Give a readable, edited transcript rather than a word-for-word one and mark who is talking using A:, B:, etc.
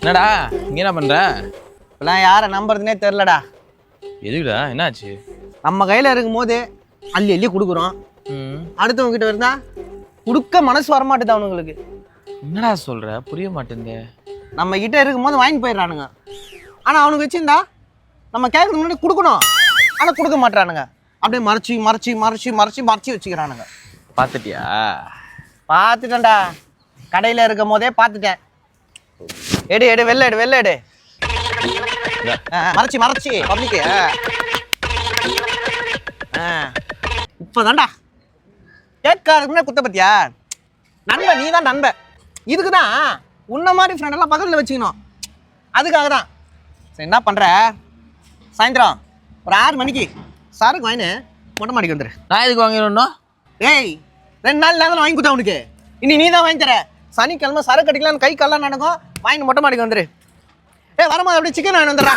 A: என்னடா இங்க என்ன பண்ற?
B: இப்பெல்லாம் யாரை நம்புறதுனே தெரிலடா.
A: எதுக்குடா என்னாச்சு?
B: நம்ம கையில் இருக்கும்போது அள்ளி அள்ளி கொடுக்குறோம். அடுத்தவங்க கிட்ட இருந்தா கொடுக்க மனசு வரமாட்டுது அவனுங்களுக்கு.
A: என்னடா சொல்ற? புரிய மாட்டேங்குது.
B: நம்ம கிட்ட இருக்கும்போது வாங்கி போயிடுறானுங்க. ஆனால் அவனுக்கு வச்சிருந்தா நம்ம கேட்கறது முன்னாடி கொடுக்கணும். ஆனால் கொடுக்க மாட்டானுங்க. அப்படியே மறைச்சி மறைச்சி மறைச்சி மறைச்சி மறைச்சி வச்சுக்கிறானுங்க.
A: பார்த்துட்டியா?
B: பார்த்துட்டேன்டா. கடையில் இருக்கும் போதே பார்த்துட்டேன். எடு எடு வெள்ளை எடு வெள்ளை எடு. மறைச்சி மறைச்சி பப்ளிக்கு. இப்போதான்டா கேட்காதுக்குன்னா குத்த பத்தியா நண்பன். நீ தான் நண்பன். இதுக்கு தான் உன்ன மாதிரி ஃப்ரெண்டெல்லாம் பக்கத்தில் வச்சுக்கணும். அதுக்காக தான். சரி என்ன பண்ணுற? சாயந்தரம் ஒரு 6 மணிக்கு சரக்கு வாங்கினு மொட்டை மாடிக்கு வந்துடு.
A: நான் எதுக்கு வாங்கிடணும்?
B: ஏய் 2 நாள் நேரம் வாங்கி கொடுத்தா உனக்கு. இனி நீ தான் வாங்கி தர. சனிக்கிழமை சரக்கு அடிக்கலான்னு கை கல்லாம் நடக்கும். வாங்கிட்டு மொட்டை மாடிக்கு வந்துடு. வரும்போது அப்படியே சிக்கன் வாங்கி வந்துடுறா.